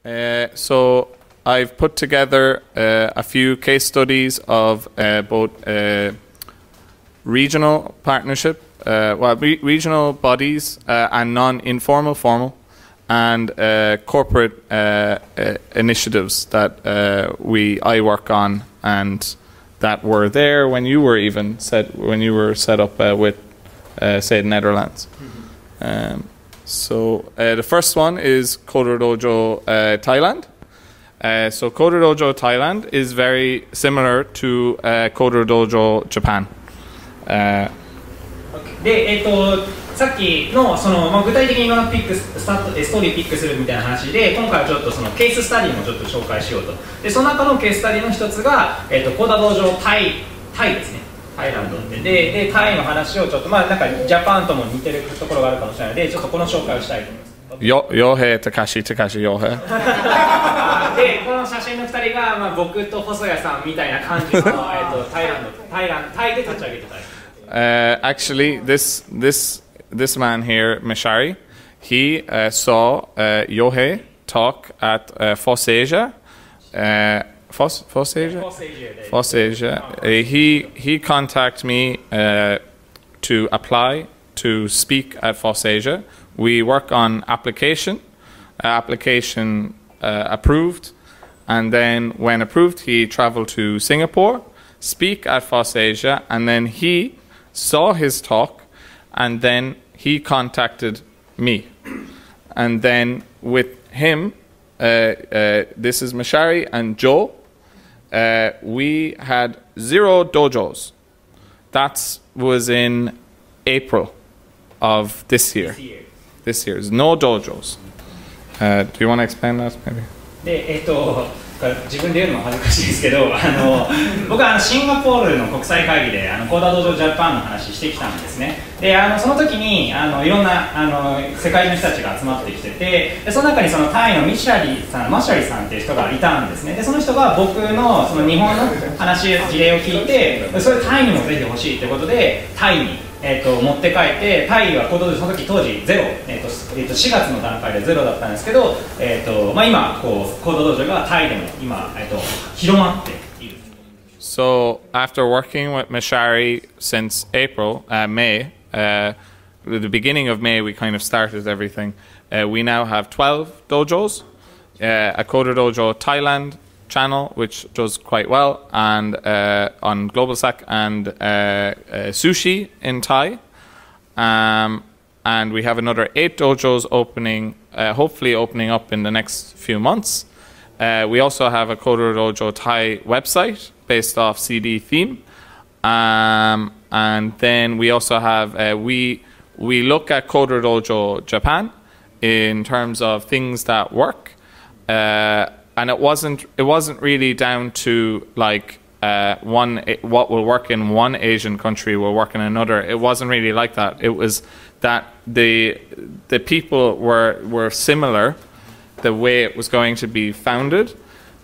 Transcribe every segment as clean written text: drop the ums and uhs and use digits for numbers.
So I've put together a few case studies of both regional partnership, regional bodies and non-informal, formal, and corporate initiatives that I work on and that were there when you were set up with say the Netherlands. So the first one is CoderDojo Thailand. So CoderDojo Thailand is very similar to CoderDojo Japan. で、さっきの具体的に今のストーリーピックするみたいな話で、今回はちょっとそのケーススタディもちょっと紹介しようと。で、その中のケーススタディの一つが、CoderDojoタイですね。タイランドでタイの話をちょっとなんかジャパンとも似てるところがあるかもしれないので、ちょっとこの紹介をしたいと思います。陽平、高橋陽平。で、この写真の2人が、僕と細谷さんみたいな感じのタイで立ち上げてた。Actually, this man here, Mishari, he saw Yohei talk at FOSSASIA. FOSSASIA. He contacted me to apply to speak at FOSSASIA. We work on application approved, and then when approved, he traveled to Singapore, speak at FOSSASIA, and then he saw his talk, and then he contacted me, and then with him, this is Mashari and Joe. We had 0 dojos. That was in April of this year. This year is no dojos. Do you want to explain that maybe? で、自分で言うのも恥ずかしいですけど、僕はシンガポールの国際会議でCoderDojo Japanの話してきたんですね。で、その時にいろんな世界中の人たちが集まってきてて、でその中にそのタイのマシャリさんっていう人がいたんですね。で、その人が僕のその日本の事例を聞いて、それタイにもぜひ欲しいということでタイに持って帰って、タイはその時当時ゼロ、4月の段階でゼロだったんですけど、今CoderDojoがタイでも今広まっている。So after working with Mashari since May, the beginning of May, we kind of started everything. We now have 12 dojos, a CoderDojo Thailand channel, which does quite well, and on Global Sack and Sushi in Thai. And we have another 8 dojos opening, hopefully opening up in the next few months. We also have a CoderDojo Thai website based off CD theme. And then we also have, we look at CoderDojo Japan in terms of things that work. And it wasn't really down to like what will work in one Asian country will work in another. It wasn't really like that. It was that the people were similar, the way it was going to be founded,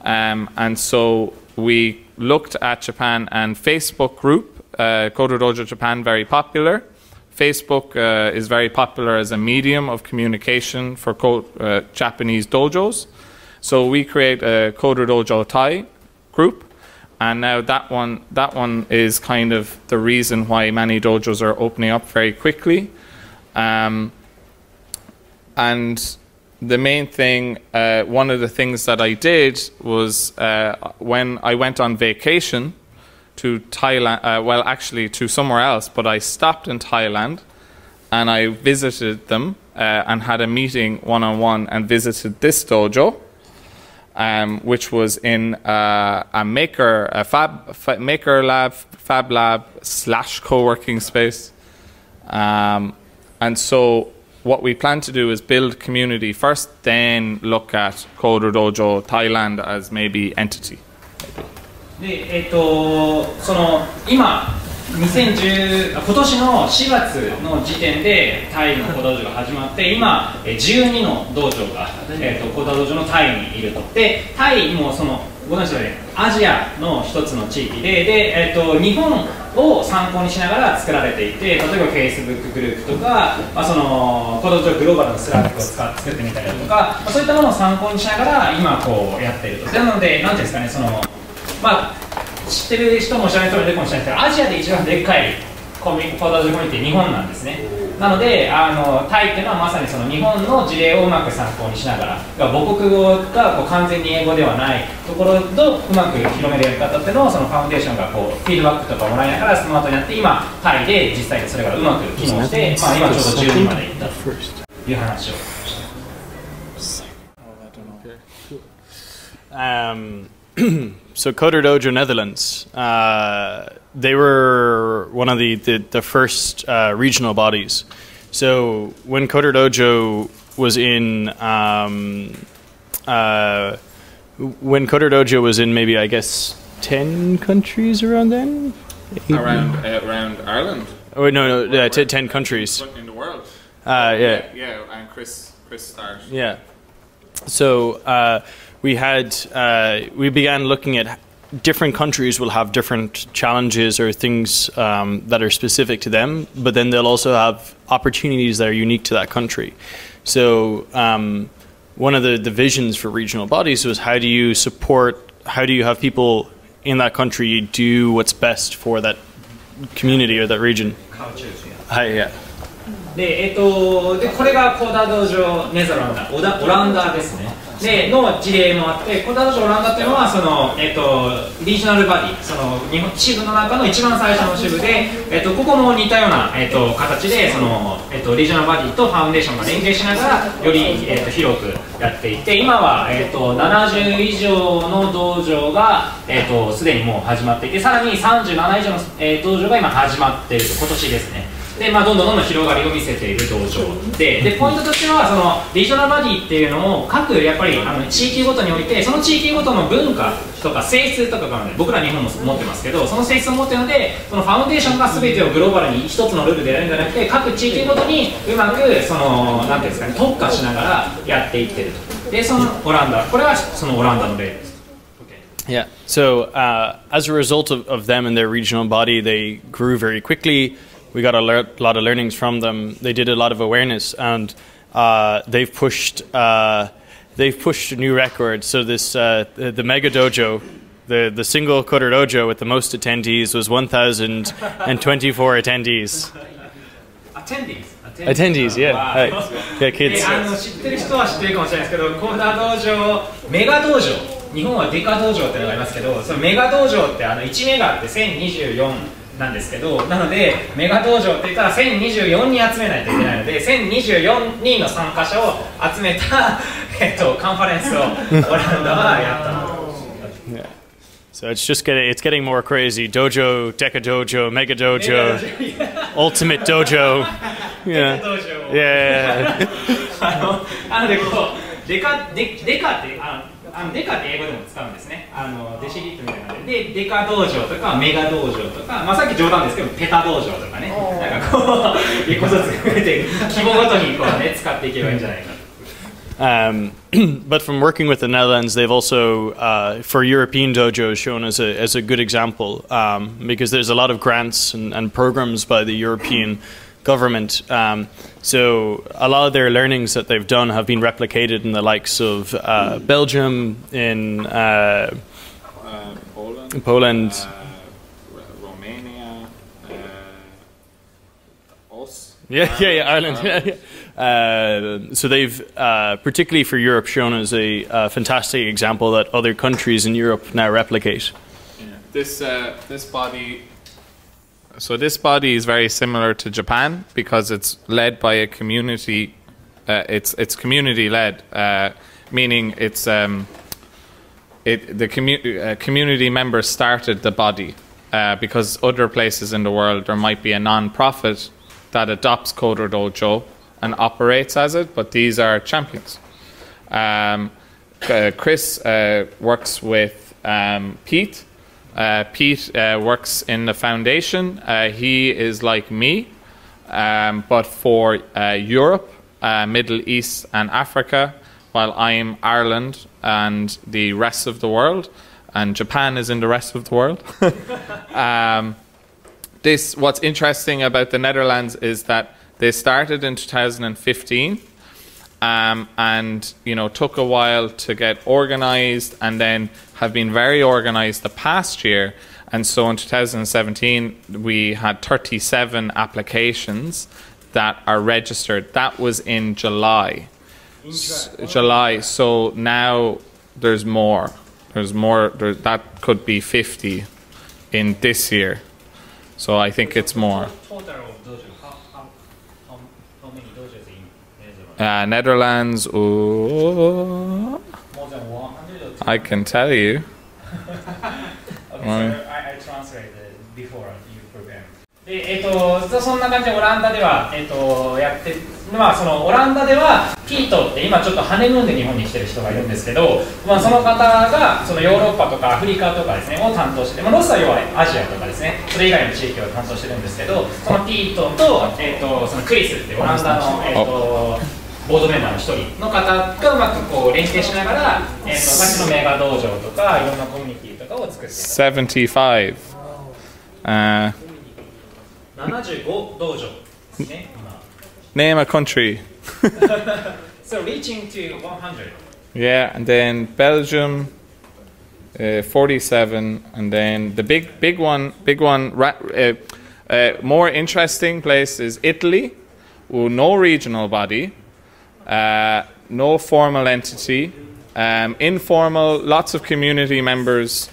and so we looked at Japan and Facebook group, CoderDojo Japan, very popular. Facebook is very popular as a medium of communication for Japanese dojos. So we create a CoderDojo Thai group, and now that one is kind of the reason why many dojos are opening up very quickly. And the main thing, one of the things that I did was when I went on vacation to Thailand, well actually to somewhere else, but I stopped in Thailand and I visited them and had a meeting one-on-one and visited this dojo. Which was in a maker lab, fab lab / co-working space. And so what we plan to do is build community first, then look at CoderDojo Thailand as maybe entity. で、その今今年の4月の時点でタイのコーダー道場が始まって今12の道場が、コーダー道場のタイにいると。でタイもそのご存知のようにアジアの一つの地域で、日本を参考にしながら作られていて、例えば Facebook グループとか、そのコーダー道場グローバルのスラックを作ってみたりとか、そういったものを参考にしながら今こうやっていると。なので何ていうんですかね、その知ってる人も知らない人もいるかもしれないですけど、アジアで一番でっかいコーダー道場コミュニティ日本なんですね。なのでタイっていうのはまさにその日本の事例をうまく参考にしながら、母国語がこう完全に英語ではないところとうまく広めるやり方っていうのをそのファウンデーションがこうフィードバックとかもらいながらスマートになって、今タイで実際にそれがうまく機能して、今ちょうど12までいったという話をしてます。So CoderDojo Netherlands, they were one of the first regional bodies. So when CoderDojo was in maybe I guess 10 countries around then. Around Ireland. Oh no, 10 countries in the world. Yeah, and Chris started. Yeah. So we began looking at different countries will have different challenges or things that are specific to them, but then they'll also have opportunities that are unique to that country. So one of the visions for regional bodies was how do you have people in that country do what's best for that community or that region? Yeah. でこれがコーダー道場ネザランダオランダですね。での事例もあって、コーダー道場オランダっていうのはその、リージョナルバディ、その日本支部の中の一番最初の支部で、ここも似たような、形でその、リージョナルバディとファウンデーションが連携しながらより、広くやっていて、今は、70以上の道場がすでにもう始まっていて、さらに37以上の、道場が今始まっていると、今年ですね。でどんどん広がりを見せている道場で、ポイントとしてはそのリージョナルバディっていうのを各やっぱり地域ごとにおいて、その地域ごとの文化とか性質とかが、ね、僕ら日本も持ってますけど、その性質を持っているので、そのファウンデーションが全てをグローバルに一つのルールでやるんじゃなくて、各地域ごとにうまくそのなんていうんですかね、特化しながらやっていってると。でそのオランダ、これはそのオランダの例です。Yeah. So as a result of them and their regional body, they grew very quickly. We got a lot of learnings from them. They did a lot of awareness, and they've pushed new records. So this the mega dojo, the single CoderDojo with the most attendees was 1,024 attendees. Attendees, yeah. Wow. Yeah, kids. 知ってる人は知ってるかもしれないですけど、コーダー道場メガ道場、日本はデカ道場っていうのがありますけど、そのメガ道場って1メガって1024なんですけど、なのでメガ道場って言ったら1024人集めないといけないので、1024人の参加者を集めた、カンファレンスをオランダはやったの。So it's getting more crazy. Dojo, Deca Dojo, Mega Dojo, Ultimate Dojo. Yeah. Yeah. なのでこうデカってデカって英語でも使うんですね。デシリットみたいなので、デカ道場とかメガ道場とか、さっき冗談ですけどペタ道場とかね、なんかこう一個ずつ増えて規模ごとにこうね使っていけばいいんじゃないかと。But from working with the Netherlands, they've also, for European dojos, shown as a good example, because there's a lot of grants and programs by the European government. So a lot of their learnings that they've done have been replicated in the likes of Belgium, in Poland, Romania, Ireland. So they've, particularly for Europe, shown as a fantastic example that other countries in Europe now replicate. Yeah. This body. So this body is very similar to Japan because it's led by a community. It's community led, meaning it's community members started the body because other places in the world there might be a non-profit that adopts CoderDojo and operates as it, but these are champions. Chris works with Pete Pete works in the foundation. He is like me, but for Europe, Middle East and Africa, while I'm Ireland and the rest of the world, and Japan is in the rest of the world. What's interesting about the Netherlands is that they started in 2015, and took a while to get organized, and then have been very organized the past year. And so in 2017 we had 37 applications that are registered. That was in July. So now there's more. That could be 50 in this year. So I think it's more. Netherlands, I can tell you. Okay, so I translated before you program. で、そんな感じでオランダでは、やって、そのオランダではピートって今ちょっとハネムーンで日本に来てる人がいるんですけど、その方がそのヨーロッパとかアフリカとかですねを担当してて、ロスは要はアジアとかですね、それ以外の地域を担当してるんですけど、そのピートと、そのクリスってオランダのボードメンバーの一人の方がうまくこう連携しながら、さっきのメガ道場とかいろんなコミュニティとかを作っている。75. 75道場ですね。Name a country. So reaching to 100. Yeah, and then Belgium, 47, and then the big one, more interesting place is Italy. No regional body, no formal entity, informal, lots of community members,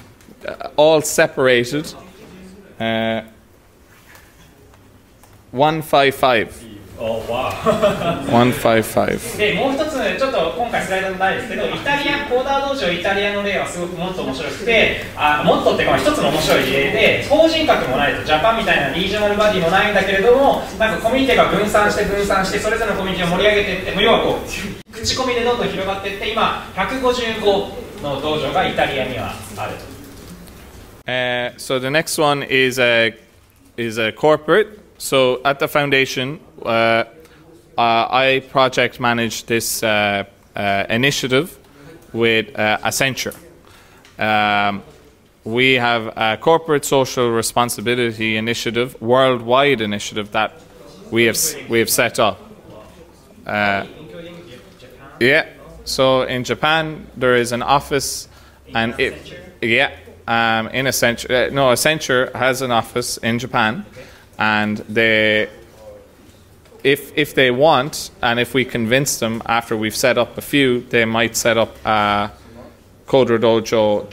all separated. 155. Oh, wow. 155. でもう一つちょっと今回スライドのないですけど、イタリアコーダー道場イタリアの例はすごくもっと面白くて、もっとっていうか一つの面白い例で、法人格もないとジャパンみたいなリージョナルバディもないんだけれども、なんかコミュニティが分散してそれぞれのコミュニティを盛り上げていって、要はこう口コミでどんどん広がっていって、今155の道場がイタリアにはあると。So the next one is a corporate. So at the foundation, I project manage this initiative with Accenture. We have a corporate social responsibility initiative, worldwide initiative that we have set up. Yeah. So in Japan there is an office, and in Accenture. No, Accenture has an office in Japan. And if they want, and if we convince them after we've set up a few, they might set up a CoderDojo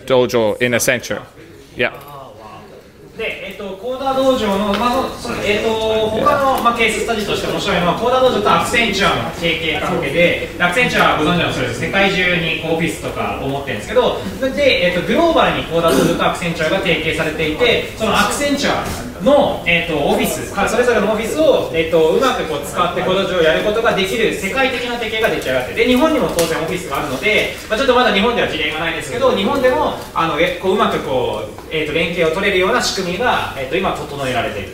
dojo in Accenture. Yeah. で、コーダー道場の、他の、ケーススタディとして面白いのは、コーダー道場とアクセンチュアの提携関係で、アクセンチュアはご存知のそうです、世界中にオフィスとかを持ってるんですけど、で、グローバルにコーダー道場とアクセンチュアが提携されていて、そのアクセンチュアの、オフィス、それぞれのオフィスを、うまくこう使ってコーダー道場をやることができる世界的な提携が出来上がって、で、日本にも当然オフィスがあるので、ちょっとまだ日本では事例がないですけど、日本でもうまくこう、連携を取れるような仕組みが、今整えられている。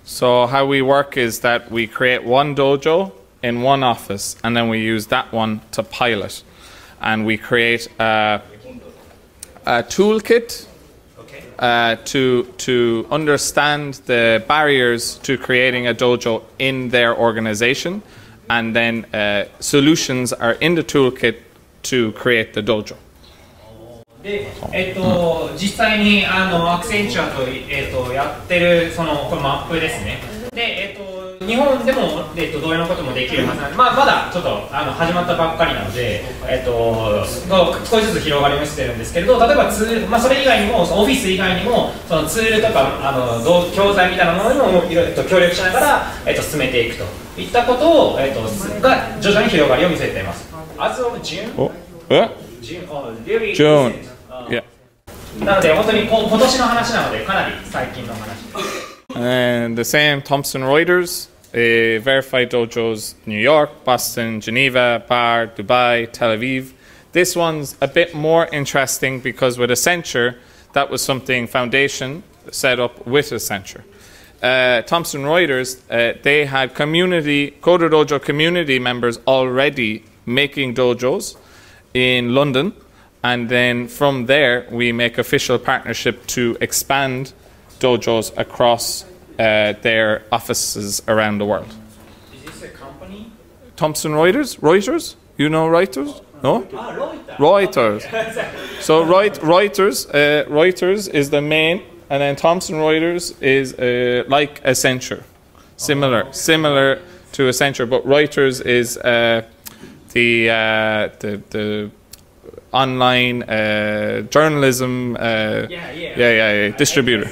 So how we work is that we create one dojo in one office, and then we use that one to pilot, and we create a toolkit to understand the barriers to creating a dojo in their organization, and then solutions are in the toolkit to create the dojo. で、実際にアクセンチュアと、やってるこのマップですね。で、日本でも、同様のこともできるはずなんで、まだちょっと始まったばっかりなので、少しずつ広がりを見せてるんですけれど、例えばツール、それ以外にも、オフィス以外にも、そのツールとか教材みたいなものにもいろいろと協力しながら、進めていくといったことを、が徐々に広がりを見せています。As of June? June. Yeah. なので本当に今年の話なのでかなり最近の話です。And the same Thomson Reuters, verified dojos, New York, Boston, Geneva, Bar, Dubai, Tel Aviv. This one's a bit more interesting because with Accenture, that was something Foundation set up with Accenture. Thomson Reuters, they had CoderDojo community members already making dojos in London, and then from there we make official partnership to expand dojos across their offices around the world. Is this a company? Thomson Reuters? Reuters? You know Reuters? No? Reuters. So Reuters is the main, and then Thomson Reuters is like Accenture, similar to Accenture, but Reuters is the online journalism distributor.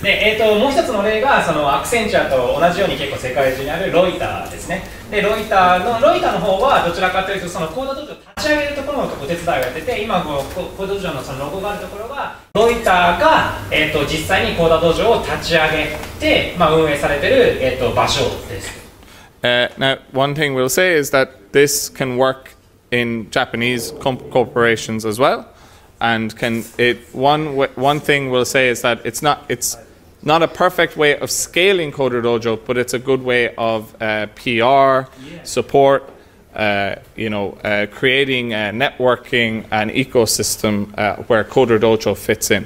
でもう一つの例がそのアクセンチャーと同じように結構世界中にあるロイターですね。でロイターの方はどちらかというとそのコード道場を立ち上げるところのお手伝いをやってて、今コード道場のそのロゴがあるところがロイターが実際にコード道場を立ち上げて運営されている場所です。Now, one thing we'll say is that this can work in Japanese corporations as well, and one thing we'll say is that it's not a perfect way of scaling CoderDojo, but it's a good way of PR, support, creating networking and ecosystem where CoderDojo fits in.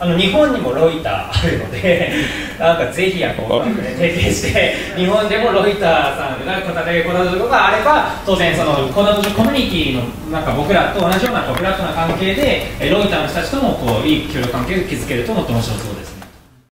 日本にもロイターあるので、なんかぜひ提携して日本でもロイターさんがコーダドジョがあれば、当然そのコーダドジョコミュニティのなんか僕らと同じようなフラットな関係でロイターの人たちともいい協力関係を築けるともっと面白そうです。